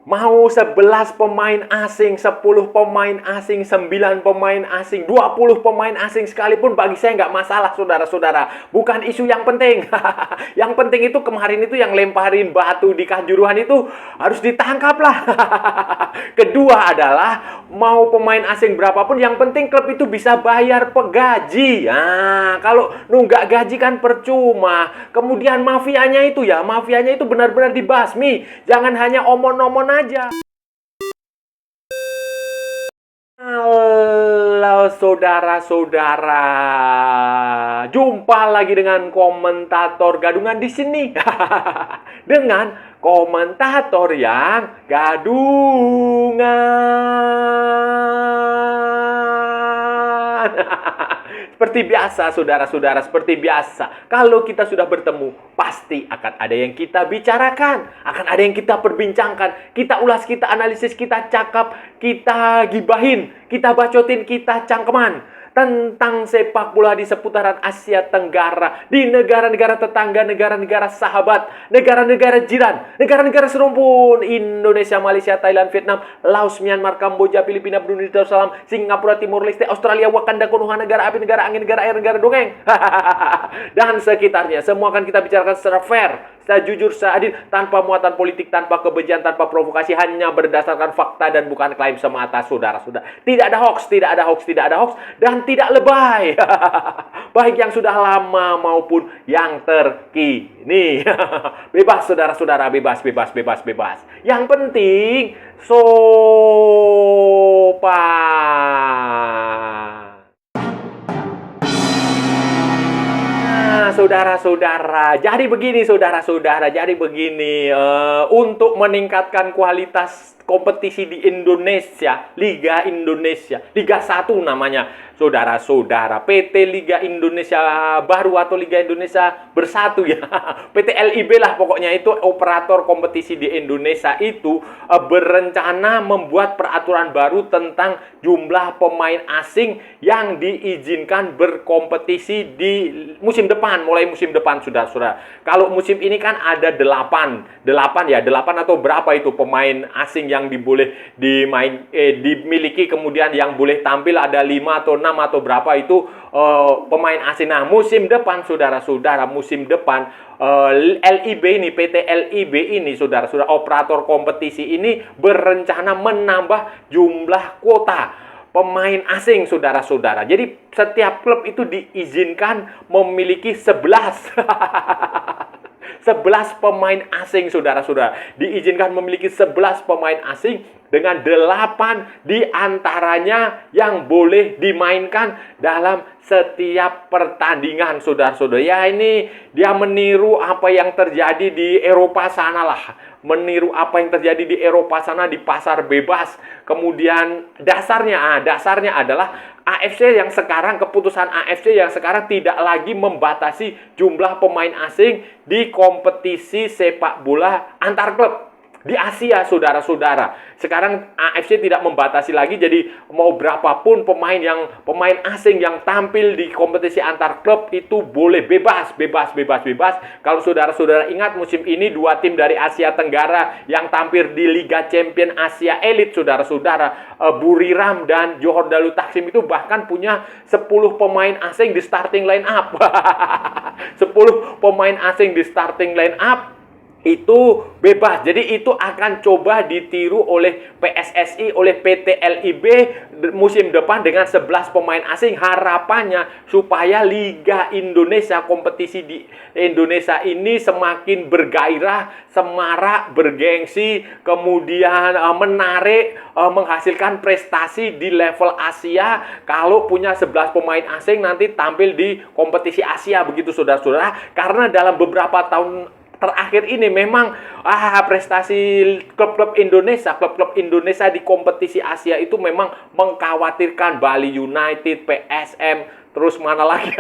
Mau 11 pemain asing, 10 pemain asing, 9 pemain asing, 20 pemain asing sekalipun bagi saya nggak masalah, saudara-saudara. Bukan isu yang penting. Yang penting itu kemarin itu yang lemparin batu di Kanjuruhan itu harus ditangkap lah. Kedua adalah mau pemain asing berapapun, yang penting klub itu bisa bayar pegaji. Nah, kalau nunggak gaji kan percuma. Kemudian mafianya itu benar-benar dibasmi. Jangan hanya omon-omon aja. Halo saudara-saudara, jumpa lagi dengan komentator gadungan di sini. Dengan komentator yang gadungan. Seperti biasa, saudara-saudara, seperti biasa. Kalau kita sudah bertemu, pasti akan ada yang kita bicarakan. Akan ada yang kita perbincangkan. Kita ulas, kita analisis, kita cakap, kita gibahin, kita bacotin, kita cangkeman. Tentang sepak bola di seputaran Asia Tenggara, di negara-negara tetangga, negara-negara sahabat, negara-negara jiran, negara-negara serumpun, Indonesia, Malaysia, Thailand, Vietnam, Laos, Myanmar, Kamboja, Filipina, Brunei Darussalam, Singapura, Timur Leste, Australia, Wakanda, Konoha, negara api, negara angin, negara air, negara dongeng, dan sekitarnya. Semua akan kita bicarakan secara fair, secara jujur, secara adil, tanpa muatan politik, tanpa kebencian, tanpa provokasi, hanya berdasarkan fakta dan bukan klaim semata, saudara-saudara. Tidak ada hoax, tidak ada hoax, tidak ada hoax, dan tidak lebay. Baik yang sudah lama maupun yang terkini. Bebas, saudara-saudara, bebas, bebas, bebas, bebas. Yang penting, sopan. Saudara-saudara, jadi begini untuk meningkatkan kualitas kompetisi di Indonesia, Liga Indonesia, Liga 1 namanya, saudara-saudara, PT Liga Indonesia Baru atau Liga Indonesia Bersatu ya, PT LIB lah pokoknya, itu operator kompetisi di Indonesia itu berencana membuat peraturan baru tentang jumlah pemain asing yang diizinkan berkompetisi di musim depan, mulai musim depan, saudara-saudara. Kalau musim ini kan ada 8 atau berapa itu pemain asing yang dimiliki, kemudian yang boleh tampil ada 5 atau 6 atau berapa itu pemain asing. Nah, musim depan, saudara-saudara, LIB ini, PT LIB ini, saudara-saudara, operator kompetisi ini berencana menambah jumlah kuota pemain asing, saudara-saudara. Jadi setiap klub itu diizinkan memiliki 11 pemain asing, saudara-saudara. Diizinkan memiliki 11 pemain asing dengan 8 diantaranya yang boleh dimainkan dalam setiap pertandingan, saudara-saudara. Ya, ini dia meniru apa yang terjadi di Eropa sana lah. Meniru apa yang terjadi di Eropa sana, di pasar bebas. Kemudian dasarnya adalah keputusan AFC yang sekarang tidak lagi membatasi jumlah pemain asing di kompetisi sepak bola antar klub di Asia, saudara-saudara. Sekarang AFC tidak membatasi lagi, jadi mau berapapun pemain asing yang tampil di kompetisi antar klub itu boleh bebas. Kalau saudara-saudara ingat, musim ini 2 tim dari Asia Tenggara yang tampil di Liga Champion Asia Elite, saudara-saudara, Buriram dan Johor Darul Taksim itu bahkan punya 10 pemain asing di starting line up. 10 pemain asing di starting line up itu bebas. Jadi itu akan coba ditiru oleh PSSI, oleh PT LIB musim depan dengan 11 pemain asing. Harapannya supaya Liga Indonesia, kompetisi di Indonesia ini semakin bergairah, semarak, bergengsi, kemudian menarik, menghasilkan prestasi di level Asia. Kalau punya 11 pemain asing nanti tampil di kompetisi Asia, begitu saudara-saudara. Karena dalam beberapa tahun terakhir ini memang prestasi klub-klub Indonesia di kompetisi Asia itu memang mengkhawatirkan. Bali United, PSM, terus mana lagi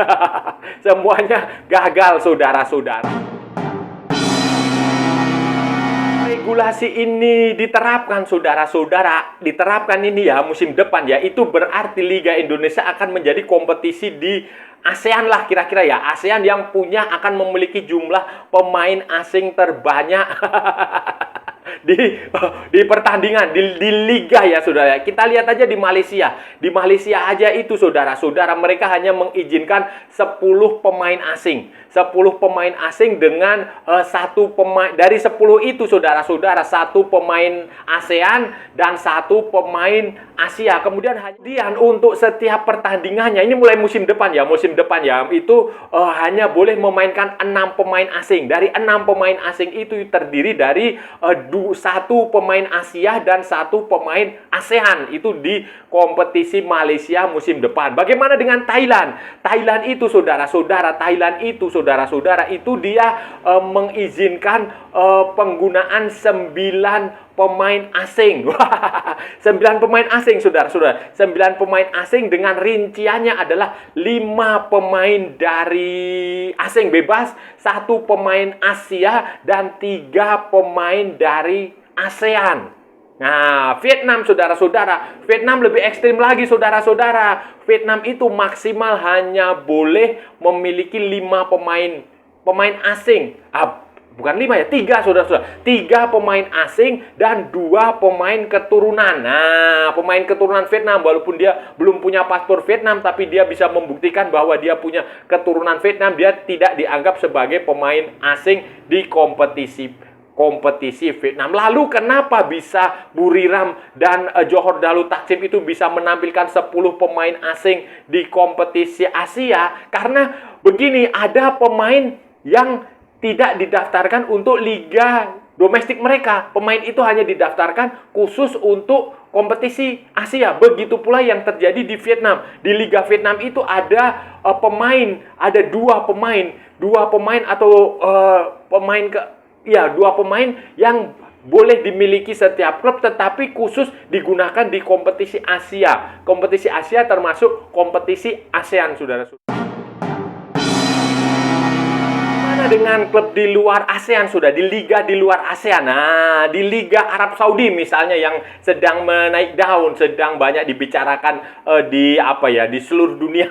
semuanya gagal, saudara-saudara. Regulasi ini diterapkan, saudara-saudara, diterapkan ini ya musim depan ya, itu berarti Liga Indonesia akan menjadi kompetisi di ASEAN lah kira-kira ya. ASEAN yang akan memiliki jumlah pemain asing terbanyak di pertandingan di liga ya saudara. Kita lihat aja di Malaysia. Di Malaysia aja itu saudara-saudara, mereka hanya mengizinkan 10 pemain asing. 10 pemain asing dengan satu pemain dari 10 itu saudara-saudara, satu pemain ASEAN dan satu pemain Asia. Kemudian untuk setiap pertandingannya ini mulai musim depan ya, itu hanya boleh memainkan 6 pemain asing. Dari 6 pemain asing itu terdiri dari satu pemain Asia dan satu pemain ASEAN. Itu di kompetisi Malaysia musim depan. Bagaimana dengan Thailand? Thailand itu saudara-saudara, itu dia mengizinkan penggunaan 9 pemain asing. 9 pemain asing, saudara-saudara. 9 pemain asing dengan rinciannya adalah 5 pemain dari asing bebas, 1 pemain Asia, dan 3 pemain dari ASEAN. Nah, Vietnam, saudara-saudara. Vietnam lebih ekstrim lagi, saudara-saudara. Vietnam itu maksimal hanya boleh memiliki 5 pemain asing. Bukan 5 ya, 3 saudara-saudara. 3 pemain asing dan 2 pemain keturunan. Nah, pemain keturunan Vietnam, walaupun dia belum punya paspor Vietnam, tapi dia bisa membuktikan bahwa dia punya keturunan Vietnam. Dia tidak dianggap sebagai pemain asing di kompetisi Vietnam. Lalu kenapa bisa Buriram dan Johor Darul Takzim itu bisa menampilkan 10 pemain asing di kompetisi Asia? Karena begini, ada pemain yang tidak didaftarkan untuk liga domestik mereka. Pemain itu hanya didaftarkan khusus untuk kompetisi Asia. Begitu pula yang terjadi di Vietnam. Di Liga Vietnam itu ada ada dua pemain atau dua pemain yang boleh dimiliki setiap klub, tetapi khusus digunakan di kompetisi Asia. Kompetisi Asia termasuk kompetisi ASEAN, saudara-saudara. Dengan klub di luar ASEAN, sudah di liga di luar ASEAN. Nah, di Liga Arab Saudi misalnya yang sedang menaik daun, sedang banyak dibicarakan di seluruh dunia.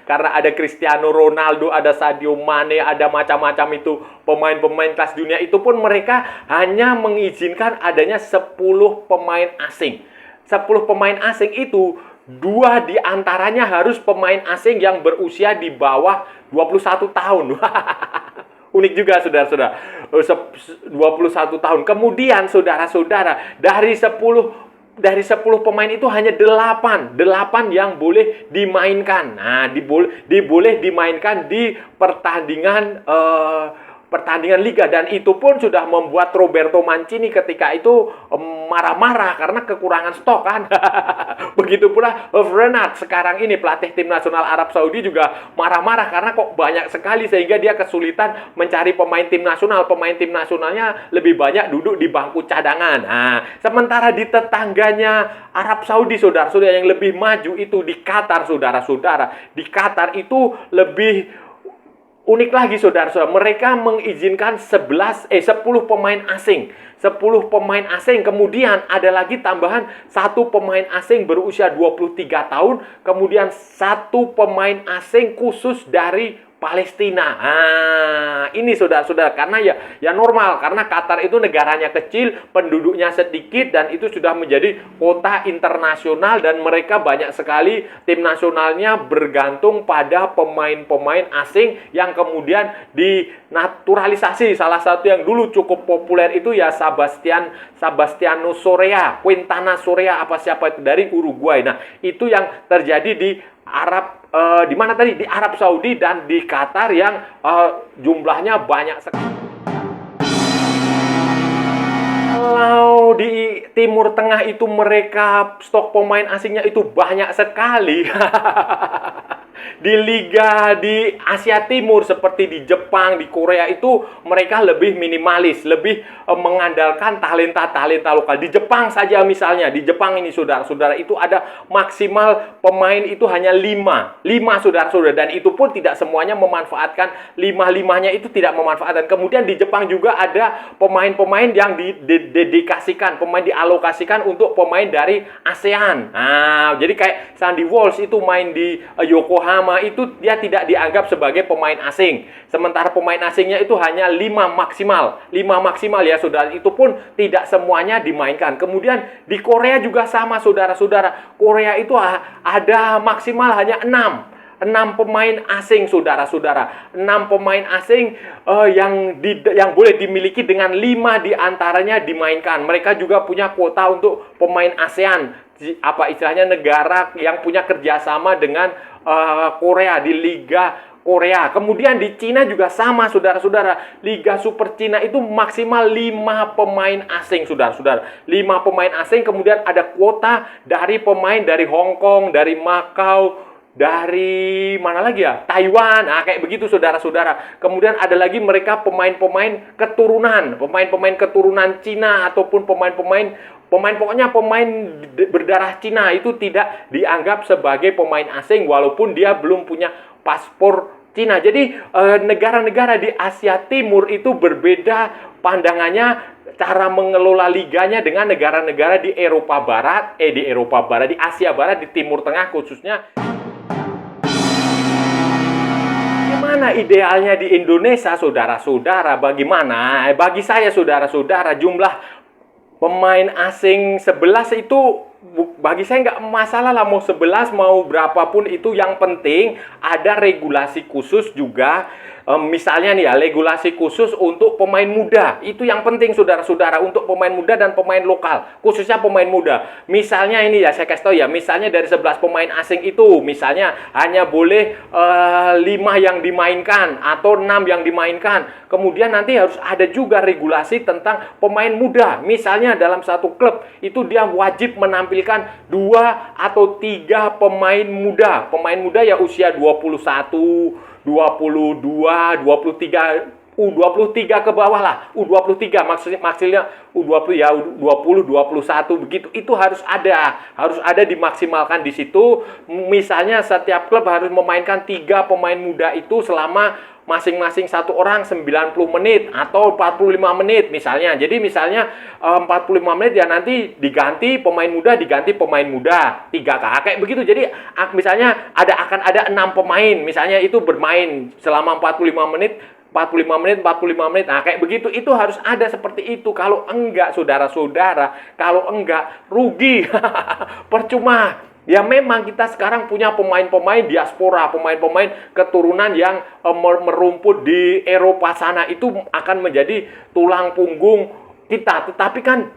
Karena ada Cristiano Ronaldo, ada Sadio Mane, ada macam-macam itu pemain-pemain kelas dunia. Itu pun mereka hanya mengizinkan adanya 10 pemain asing. 10 pemain asing itu 2 di antaranya harus pemain asing yang berusia di bawah 21 tahun. Unik juga, saudara-saudara. 21 tahun. Kemudian, saudara-saudara, dari 10 pemain itu hanya 8 yang boleh dimainkan. Nah, boleh dimainkan di pertandingan liga, dan itu pun sudah membuat Roberto Mancini ketika itu marah-marah karena kekurangan stok kan. Begitu pula Renat sekarang ini pelatih tim nasional Arab Saudi juga marah-marah karena kok banyak sekali, sehingga dia kesulitan mencari pemain tim nasional. Pemain tim nasionalnya lebih banyak duduk di bangku cadangan. Nah, sementara di tetangganya Arab Saudi, saudara-saudara, yang lebih maju itu di Qatar, saudara-saudara. Di Qatar itu lebih unik lagi, saudara-saudara. Mereka mengizinkan 10 pemain asing. 10 pemain asing. Kemudian ada lagi tambahan 1 pemain asing berusia 23 tahun. Kemudian 1 pemain asing khusus dari Palestina. Nah, ini saudara-saudara, karena ya normal, karena Qatar itu negaranya kecil, penduduknya sedikit, dan itu sudah menjadi kota internasional, dan mereka banyak sekali tim nasionalnya bergantung pada pemain-pemain asing yang kemudian dinaturalisasi. Salah satu yang dulu cukup populer itu ya Sebastiano Soria, Quintana Soria, siapa itu, dari Uruguay. Nah, itu yang terjadi di di mana tadi? Di Arab Saudi dan di Qatar yang jumlahnya banyak sekali. Kalau di Timur Tengah itu mereka stok pemain asingnya itu banyak sekali. Di liga di Asia Timur seperti di Jepang, di Korea itu mereka lebih minimalis, lebih mengandalkan talenta-talenta lokal. Di Jepang saja misalnya, di Jepang ini saudara-saudara itu ada maksimal pemain itu hanya 5 saudara-saudara, dan itu pun tidak semuanya memanfaatkan, 5-5-nya itu tidak memanfaatkan. Kemudian di Jepang juga ada pemain-pemain yang didedikasikan, pemain dialokasikan untuk pemain dari ASEAN. Nah, jadi kayak Sandy Walsh itu main di Yokohama Yokohama itu dia tidak dianggap sebagai pemain asing. Sementara pemain asingnya itu hanya 5 maksimal. 5 maksimal ya saudara, itu pun tidak semuanya dimainkan. Kemudian di Korea juga sama saudara-saudara. Korea itu ada maksimal hanya 6 pemain asing saudara-saudara. 6 pemain asing yang boleh dimiliki dengan 5 diantaranya dimainkan. Mereka juga punya kuota untuk pemain ASEAN, apa istilahnya negara yang punya kerjasama dengan Korea di Liga Korea. Kemudian di Cina juga sama saudara-saudara. Liga Super Cina itu maksimal 5 pemain asing saudara-saudara. 5 pemain asing, kemudian ada kuota dari pemain dari Hong Kong, dari Makau, dari mana lagi ya? Taiwan. Nah, kayak begitu saudara-saudara. Kemudian ada lagi mereka pemain-pemain keturunan Cina ataupun pokoknya pemain berdarah Cina itu tidak dianggap sebagai pemain asing walaupun dia belum punya paspor Cina. Jadi negara-negara di Asia Timur itu berbeda pandangannya cara mengelola liganya dengan negara-negara di Eropa Barat, di Asia Barat, di Timur Tengah khususnya. Bagaimana idealnya di Indonesia saudara-saudara? Bagaimana? Bagi saya saudara-saudara, jumlah pemain asing 11 itu bagi saya nggak masalah lah, mau 11 mau berapapun itu, yang penting ada regulasi khusus juga. Misalnya nih ya, regulasi khusus untuk pemain muda, itu yang penting saudara-saudara, untuk pemain muda dan pemain lokal, khususnya pemain muda. Misalnya ini ya, saya kasih tahu ya, misalnya dari 11 pemain asing itu, misalnya hanya boleh 5 yang dimainkan atau 6 yang dimainkan. Kemudian nanti harus ada juga regulasi tentang pemain muda. Misalnya dalam satu klub itu dia wajib menampilkan 2 atau 3 pemain muda. Pemain muda ya usia 21, 22, 23, U23 ke bawah lah. U23 maksudnya U20 ya, U20, 21 begitu. Itu harus ada dimaksimalkan di situ. Misalnya setiap klub harus memainkan 3 pemain muda itu selama masing-masing satu orang 90 menit atau 45 menit misalnya. Jadi misalnya 45 menit ya nanti diganti pemain muda 3 kakak begitu. Jadi misalnya akan ada 6 pemain misalnya itu bermain selama 45 menit. Nah, kayak begitu, itu harus ada seperti itu. Kalau enggak saudara-saudara, kalau enggak rugi. Percuma. Ya memang kita sekarang punya pemain-pemain diaspora, pemain-pemain keturunan yang merumput di Eropa sana, itu akan menjadi tulang punggung kita. Tetapi kan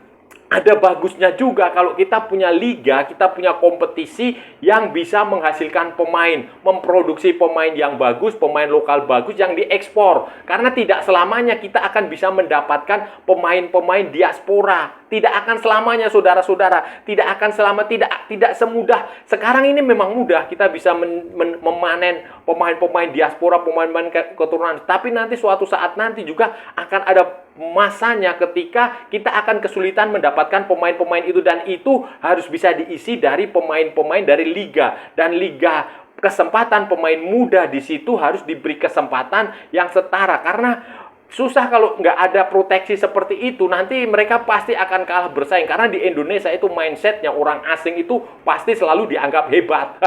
ada bagusnya juga kalau kita punya liga, kita punya kompetisi yang bisa menghasilkan pemain, memproduksi pemain yang bagus, pemain lokal bagus yang diekspor. Karena tidak selamanya kita akan bisa mendapatkan pemain-pemain diaspora. Tidak akan selamanya saudara-saudara, tidak semudah. Sekarang ini memang mudah kita bisa memanen pemain-pemain diaspora, pemain-pemain keturunan. Tapi nanti suatu saat nanti juga akan ada masanya ketika kita akan kesulitan mendapatkan pemain-pemain itu, dan itu harus bisa diisi dari pemain-pemain dari liga, dan liga kesempatan pemain muda di situ harus diberi kesempatan yang setara. Karena susah kalau nggak ada proteksi seperti itu, nanti mereka pasti akan kalah bersaing. Karena di Indonesia itu mindsetnya orang asing itu pasti selalu dianggap hebat.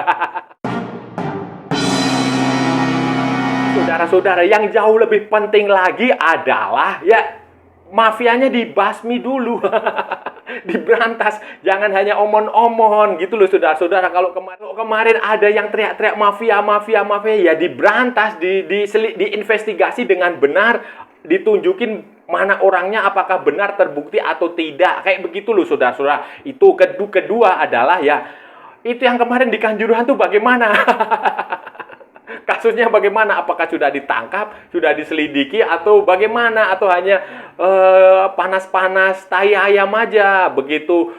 Saudara-saudara, yang jauh lebih penting lagi adalah ya mafianya dibasmi dulu. Diberantas, jangan hanya omong-omong gitu loh saudara-saudara. Kalau kemarin ada yang teriak-teriak mafia ya diberantas, diinvestigasi dengan benar, ditunjukin mana orangnya, apakah benar terbukti atau tidak. Kayak begitu loh saudara-saudara. Itu kedua adalah ya, itu yang kemarin di Kanjuruhan tuh bagaimana? Kasusnya bagaimana? Apakah sudah ditangkap, sudah diselidiki, atau bagaimana? Atau hanya panas-panas tai ayam aja, begitu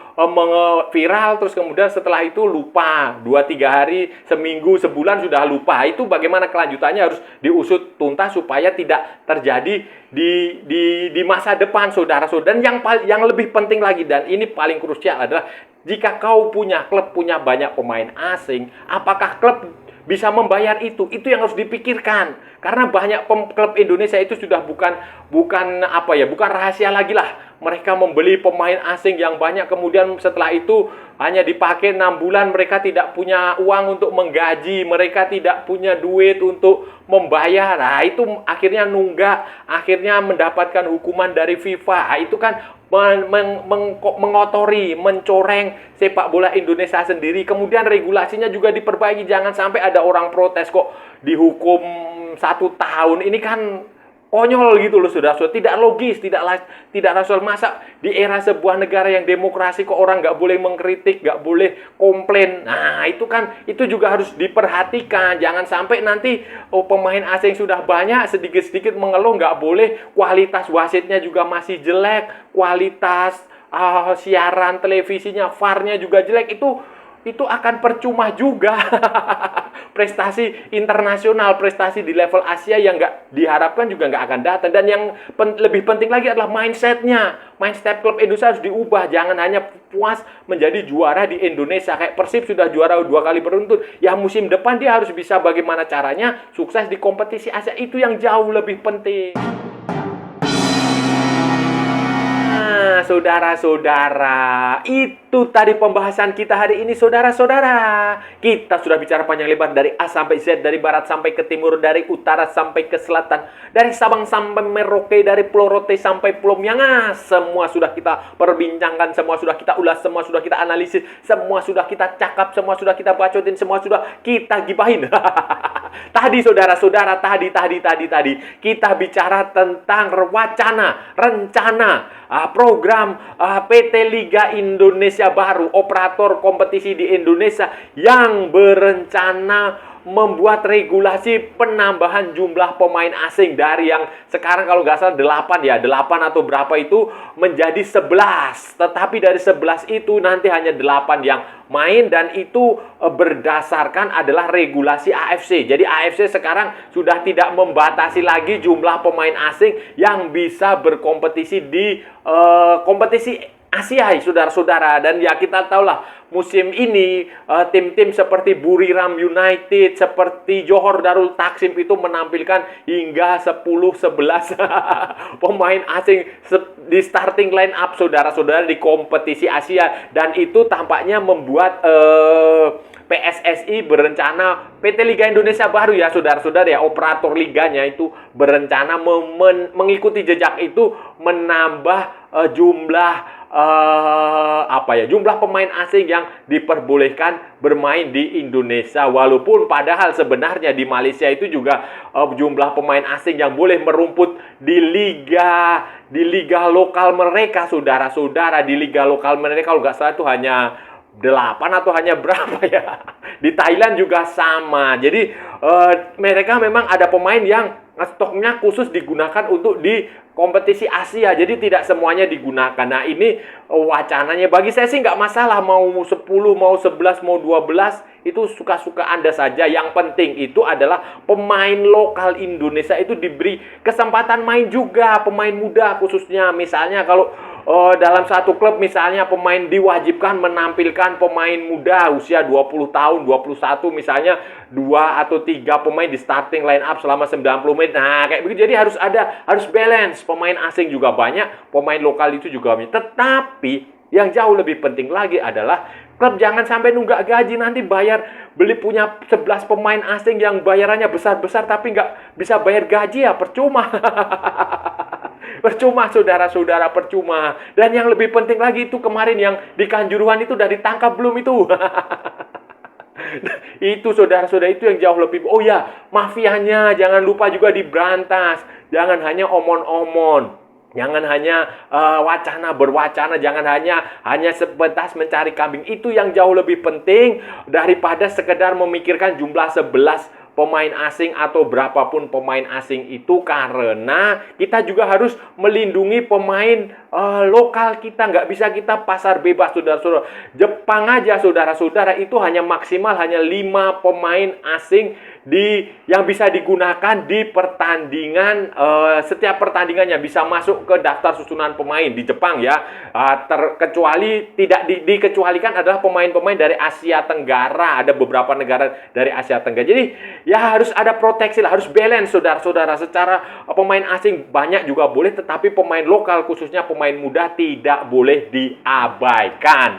viral, terus kemudian setelah itu lupa, 2-3 hari, seminggu, sebulan sudah lupa. Itu bagaimana kelanjutannya, harus diusut tuntas supaya tidak terjadi di masa depan saudara-saudara. Dan yang lebih penting lagi, dan ini paling krusial adalah jika kau punya klub, punya banyak pemain asing, apakah klub bisa membayar itu yang harus dipikirkan. Karena banyak klub Indonesia itu sudah bukan rahasia lagi lah. Mereka membeli pemain asing yang banyak, kemudian setelah itu hanya dipakai 6 bulan, mereka tidak punya uang untuk menggaji, mereka tidak punya duit untuk membayar. Nah, itu akhirnya nunggak, akhirnya mendapatkan hukuman dari FIFA. Nah, itu kan mengotori, mencoreng sepak bola Indonesia sendiri. Kemudian regulasinya juga diperbaiki, jangan sampai ada orang protes kok dihukum 1 tahun. Ini kan konyol gitu loh, saudara-saudara. Tidak logis, tidak rasional. Masa di era sebuah negara yang demokrasi kok orang nggak boleh mengkritik, nggak boleh komplain. Nah, itu juga harus diperhatikan. Jangan sampai nanti pemain asing sudah banyak, sedikit-sedikit mengeluh, nggak boleh. Kualitas wasitnya juga masih jelek, kualitas siaran televisinya, VAR-nya juga jelek. Itu akan percuma juga. Prestasi internasional, prestasi di level Asia yang nggak diharapkan juga nggak akan datang. Dan yang lebih penting lagi adalah mindset-nya. Mindset klub Indonesia harus diubah. Jangan hanya puas menjadi juara di Indonesia. Kayak Persib sudah juara 2 kali beruntun. Ya musim depan dia harus bisa bagaimana caranya sukses di kompetisi Asia. Itu yang jauh lebih penting. Saudara-saudara, itu tadi pembahasan kita hari ini, saudara-saudara. Kita sudah bicara panjang lebar dari A sampai Z, dari barat sampai ke timur, dari utara sampai ke selatan, dari Sabang sampai Merauke, dari Pulau Rote sampai Pulau Miangas. Semua sudah kita perbincangkan, semua sudah kita ulas, semua sudah kita analisis, semua sudah kita cakap, semua sudah kita bacotin, semua sudah kita gibahin. Tadi saudara-saudara, tadi kita bicara tentang rencana program PT Liga Indonesia Baru, operator kompetisi di Indonesia yang berencana membuat regulasi penambahan jumlah pemain asing dari yang sekarang kalau nggak salah 8 atau berapa itu menjadi 11. Tetapi dari 11 itu nanti hanya 8 yang main, dan itu berdasarkan adalah regulasi AFC. Jadi AFC sekarang sudah tidak membatasi lagi jumlah pemain asing yang bisa berkompetisi di kompetisi Asia, saudara-saudara. Dan ya kita tahulah musim ini tim-tim seperti Buriram United, seperti Johor Darul Taksim itu menampilkan hingga 10-11 pemain asing di starting line up, saudara-saudara, di kompetisi Asia. Dan itu tampaknya membuat PSSI berencana, PT Liga Indonesia Baru ya saudara-saudara ya, operator liganya itu berencana mengikuti jejak itu, menambah jumlah pemain asing yang diperbolehkan bermain di Indonesia. Walaupun padahal sebenarnya di Malaysia itu juga jumlah pemain asing yang boleh merumput di liga lokal mereka, saudara-saudara. Di liga lokal mereka kalau nggak salah itu hanya 8 atau hanya berapa ya. Di Thailand juga sama. Jadi mereka memang ada pemain yang stoknya khusus digunakan untuk di kompetisi Asia. Jadi tidak semuanya digunakan. Nah, ini wacananya. Bagi saya sih nggak masalah. Mau 10, mau 11, mau 12. Itu suka-suka Anda saja. Yang penting itu adalah pemain lokal Indonesia itu diberi kesempatan main juga. Pemain muda khususnya. Misalnya kalau dalam satu klub misalnya pemain diwajibkan menampilkan pemain muda usia 20 tahun, 21 misalnya 2 atau 3 pemain di starting line up selama 90 menit. Nah, kayak begitu. Jadi harus balance. Pemain asing juga banyak, pemain lokal itu juga banyak. Tetapi yang jauh lebih penting lagi adalah klub jangan sampai nunggak gaji, nanti beli punya 11 pemain asing yang bayarannya besar-besar tapi nggak bisa bayar gaji, ya percuma. Percuma, saudara-saudara, percuma. Dan yang lebih penting lagi itu kemarin yang di Kanjuruhan itu udah ditangkap belum itu? Itu saudara-saudara, itu yang jauh lebih. Oh ya, mafianya jangan lupa juga diberantas. Jangan hanya omon-omon. Jangan hanya berwacana, jangan hanya sebatas mencari kambing. Itu yang jauh lebih penting daripada sekedar memikirkan jumlah 11 pemain asing atau berapapun pemain asing itu, karena kita juga harus melindungi pemain lokal kita. Nggak bisa kita pasar bebas, saudara-saudara. Jepang aja, saudara-saudara, itu hanya maksimal 5 pemain asing yang bisa digunakan di pertandingan, setiap pertandingannya bisa masuk ke daftar susunan pemain di Jepang ya. Terkecuali tidak dikecualikan adalah pemain-pemain dari Asia Tenggara, ada beberapa negara dari Asia Tenggara. Jadi ya harus ada proteksi lah, harus balance saudara-saudara. Secara pemain asing banyak juga boleh, tetapi pemain lokal khususnya pemain muda tidak boleh diabaikan.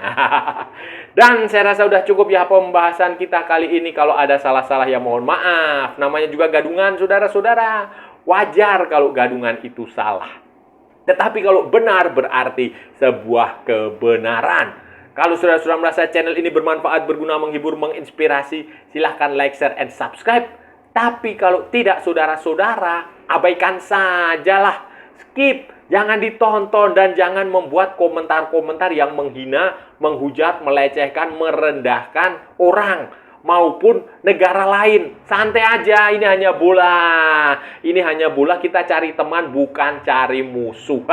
Dan saya rasa udah cukup ya pembahasan kita kali ini. Kalau ada salah-salah ya mohon maaf. Namanya juga gadungan saudara-saudara. Wajar kalau gadungan itu salah. Tetapi kalau benar berarti sebuah kebenaran. Kalau saudara-saudara merasa channel ini bermanfaat, berguna, menghibur, menginspirasi, silahkan like, share, and subscribe. Tapi kalau tidak saudara-saudara, abaikan sajalah. Skip, jangan ditonton dan jangan membuat komentar-komentar yang menghina, menghujat, melecehkan, merendahkan orang maupun negara lain. Santai aja, ini hanya bola. Ini hanya bola, kita cari teman bukan cari musuh.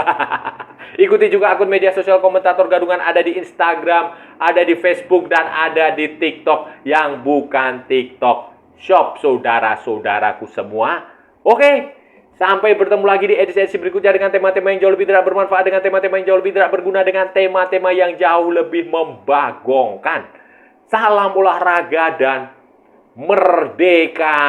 Ikuti juga akun media sosial Komentator Gadungan, ada di Instagram, ada di Facebook, dan ada di TikTok yang bukan TikTok Shop, saudara-saudaraku semua. Oke. Sampai bertemu lagi di edisi-edisi berikutnya dengan tema-tema yang jauh lebih tidak bermanfaat, dengan tema-tema yang jauh lebih tidak berguna, dengan tema-tema yang jauh lebih membagongkan. Salam olahraga dan merdeka!